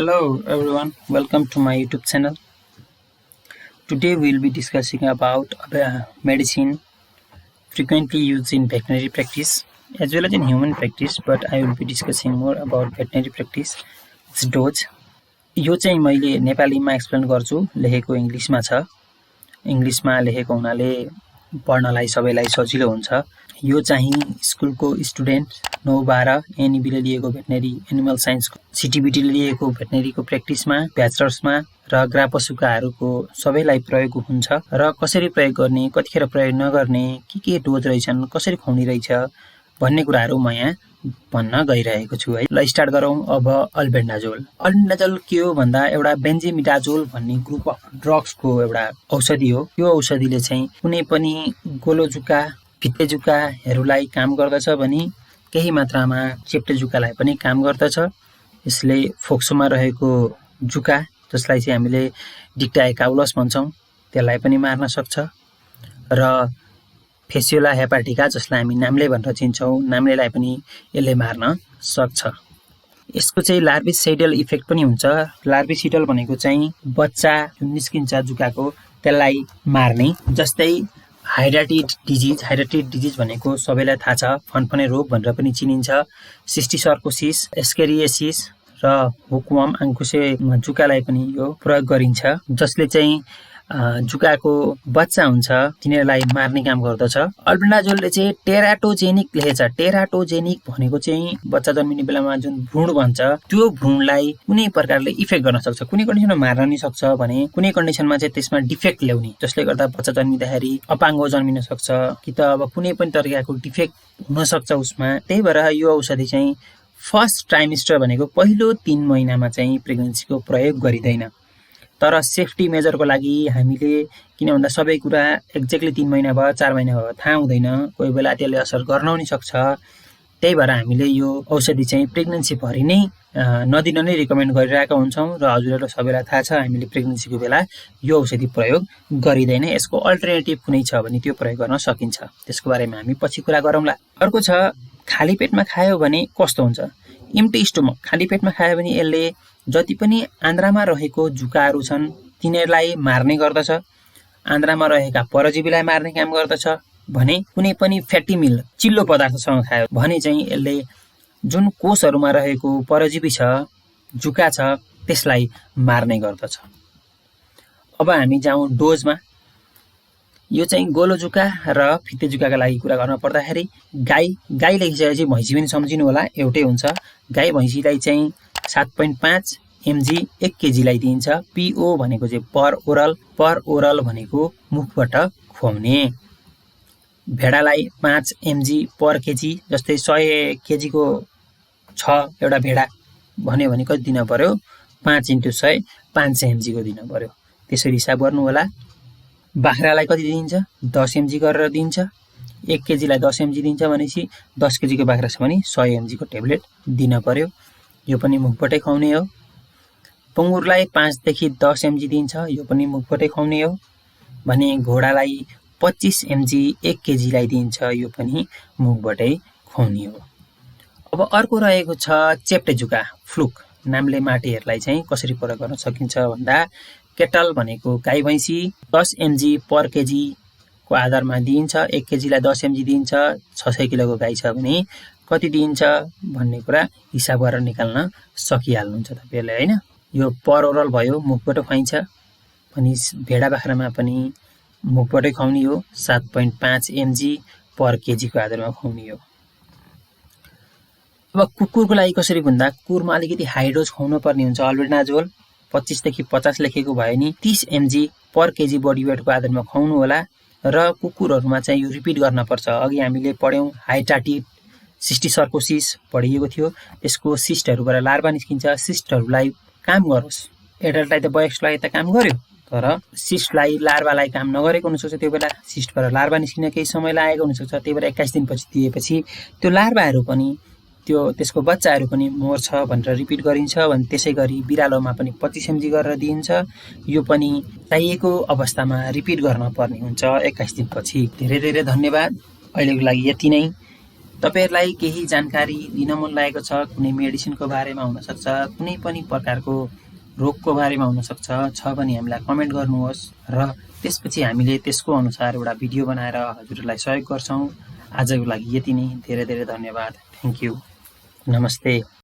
Hello everyone, welcome to my YouTube channel. Today we will be discussing about medicine frequently used in veterinary practice as well as in human practice, but I will be discussing more about veterinary practice, its dose. यो चाहिँ मैले नेपालीमा explain गर्छु, लेखेको इङ्ग्लिशमा छ। इङ्ग्लिशमा लेखेको हुनाले पढ्नलाई सबैलाई सजिलो हुन्छ। यो चाहिँ स्कुलको स्टुडेन्ट 9-12 एनईबीले लिएको भेटनेरी एनिमल साइन्सको सिटिबिटीले लिएको भेटनेरीको प्र्याक्टिसमा ब्याचलर्समा र ग्रापसुकाहरूको सबैलाई प्रयोग हुन्छ र कसरी प्रयोग गर्ने, कतिखेर प्रयोग नगर्ने, के डोज रहेछन्, कसरी खुवाउने रहेछ भन्ने कुराहरू म यहाँ भन्न गइरहेको छु है। ल स्टार्ट गरौँ अब अल्बेन्डाजोल। अल्बेन्डाजोल के हो भन्दा एउटा बेन्जिमिडाजोल भन्ने ग्रुप अफ ड्रग्सको एउटा औषधि हो। यो औषधिले चाहिँ कुनै पनि गोलो जुका, भित्ते जुकाहरूलाई काम गर्दछ भने केही मात्रामा चेप्टे जुकालाई पनि काम गर्दछ। यसले फोक्सोमा रहेको जुका जसलाई चाहिँ हामीले डिक्टा एकाउलस भन्छौँ त्यसलाई पनि मार्न सक्छ र फेसियोला हेपाटिका जसलाई हामी नाम्ले भनेर चिन्छौँ, नाम्लेलाई पनि यसले मार्न सक्छ। यसको चाहिँ लार्भिसिडल इफेक्ट पनि हुन्छ। लार्भिसिडल भनेको चाहिँ बच्चा जुन निस्किन्छ जुकाको त्यसलाई मार्ने, जस्तै हाइड्रेटिड डिजिज भनेको सबैलाई थाहा छ, फनफने रोग भनेर पनि चिनिन्छ। सिस्टिसर्कोसिस, एस्केरिएसिस र हुकवर्म आङ्कुसे जुकालाई पनि यो प्रयोग गरिन्छ, जसले चाहिँ जुकाको बच्चा हुन्छ तिनीहरूलाई मार्ने काम गर्दछ। अल्बेन्डाजोलले चाहिँ टेराटोजेनिक लेखेछ। टेराटोजेनिक भनेको चाहिँ बच्चा जन्मिने बेलामा जुन भ्रूण भन्छ त्यो भ्रूणलाई कुनै प्रकारले इफेक्ट गर्न सक्छ, कुनै कन्डिसनमा मार्न नि सक्छ भने कुनै कन्डिसनमा चाहिँ त्यसमा डिफेक्ट ल्याउने, जसले गर्दा बच्चा जन्मिँदाखेरि अपाङ्गो जन्मिन सक्छ कि त अब कुनै पनि तरिकाको डिफेक्ट हुन सक्छ उसमा। त्यही भएर यो औषधि चाहिँ फर्स्ट ट्राइमेस्टर भनेको पहिलो 3 महिनामा चाहिँ प्रेग्नेन्सीको प्रयोग गरिँदैन। तर सेफ्टी मेजरको लागि हामीले, किन भन्दा सबै कुरा एक्ज्याक्टली 3 महिना भयो 4 महिना भयो थाहा हुँदैन, कोही बेला त्यसले असर गर्न पनि सक्छ। त्यही भएर हामीले यो औषधि चाहिँ प्रेग्नेन्सी भरि नै नदिन नै रिकमेन्ड गरिरहेका हुन्छौँ र हजुरहरू सबैलाई थाहा छ हामीले प्रेग्नेन्सीको बेला यो औषधि प्रयोग गरिँदैन। यसको अल्टरनेटिभ कुनै छ भने त्यो प्रयोग गर्न सकिन्छ, त्यसको बारेमा हामी पछि कुरा गरौँला। अर्को छ खाली पेटमा खायो भने कस्तो हुन्छ। इम्टी स्टोमक, खाली पेटमा खायो भने यसले जति पनि आन्द्रामा रहेको जुकाहरू छन् तिनीहरूलाई मार्ने गर्दछ, आन्द्रामा रहेका परजीवीलाई मार्ने काम गर्दछ। भने कुनै पनि फ्याटी मिल, चिल्लो पदार्थसँग खायो भने चाहिँ यसले जुन कोषहरूमा रहेको परजीवी छ, जुका छ, त्यसलाई मार्ने गर्दछ। अब हामी जाउँ डोजमा। यो चाहिँ गोलो जुका र फित्ते जुकाका लागि कुरा गर्न पर्दाखेरि गाई लेखिसकेपछि भैँसी पनि सम्झिनु होला, एउटै हुन्छ। गाई भैँसीलाई चाहिँ 7.5 mg 1 kgलाई दिइन्छ। PO भनेको चाहिँ पर ओरल भनेको मुखबाट खुवाउने। भेडालाई 5 mg पर केजी, जस्तै 100 kgको छ एउटा भेडा भन्यो भने कति दिन पर्यो, 5 × 100 500 mg को दिन पर्यो, त्यसरी हिसाब गर्नु होला। बाख्रालाई कति दिन्छ, 10 mg गरेर दिन्छ। 1 kgलाई 10 mg दिन्छ भनेपछि 10 kgको बाख्रा छ भने 100 mg को ट्याब्लेट दिन पर्यो, यो पनि मुखबाटै खुवाउने हो। पङ्गुरलाई 5 देखि 10 mg दिन्छ, यो पनि मुखबाटै खुवाउने हो। भने घोडालाई 25 mg 1 kgलाई दिन्छ, यो पनि मुखबाटै खुवाउने हो। अब अर्को रहेको छ चेप्टे जुका, फ्लुक, नामले माटेहरूलाई चाहिँ कसरी प्रयोग गर्न सकिन्छ भन्दा केटल भनेको गाई भैँसी 10 mg पर केजी को आधारमा दिइन्छ। 1 kgलाई 10 mg दिइन्छ। 600 किलोको गाई छ भने कति दिइन्छ भन्ने कुरा हिसाब गरेर निकाल्न सकिहाल्नुहुन्छ तपाईँहरूले हैन। यो पर ओरल भयो, मुखबाट खुवाइन्छ। भने भेडा बाख्रामा पनि मुखबाटै खुवाउने हो, 7.5 mg पर केजीको आधारमा खुवाउने हो। अब कुकुरको लागि कसरी भन्दा कुकुरमा अलिकति हाई डोज खुवाउनु पर्ने हुन्छ। अल्बेन्डाजोल 25 देखि 50 लेखेको भयो नि 30 mg पर केजी बडी वेटको आधारमा खुवाउनु होला। र कुकुरहरूमा चाहिँ यो रिपिट गर्न पर्छ। अघि हामीले पढ्यौँ हाइड्रेटिड सिस्टिसर्कोसिस पढिएको थियो, त्यसको सिस्टहरूबाट लार्भा निस्किन्छ। सिस्टहरूलाई काम गरोस्, एडल्टलाई त वयस्कलाई त काम गर्यो, तर सिस्टलाई लार्भालाई काम नगरेको हुनसक्छ। त्यो बेला सिस्टबाट लार्भा निस्किन केही समय लागेको हुनसक्छ। त्यही भएर 21 दिनपछि दिएपछि त्यो लार्भाहरू पनि त्यसको बच्चाहरू पनि मर्छ भनेर रिपिट गरिन्छ। भने त्यसै गरी बिरालोमा पनि 25 mg गरेर दिइन्छ। यो पनि चाहिएको अवस्थामा रिपिट गर्न पर्ने हुन्छ 21 दिनपछि। धेरै धेरै धन्यवाद। अहिलेको लागि यति नै। तपाईहरुलाई केही जानकारी दिन मन लागेको छ, कुनै मेडिसिनको बारेमा हुन सक्छ, कुनै पनि प्रकारको रोगको बारेमा हुन सक्छ भने हामीलाई कमेन्ट गर्नुहोस् र त्यसपछि हामीले त्यसको अनुसार एउटा भिडियो बनाएर हजुरहरूलाई सहयोग गर्छौं। आजको लागि यति नै। धेरै धेरै धन्यवाद। Thank you. नमस्ते।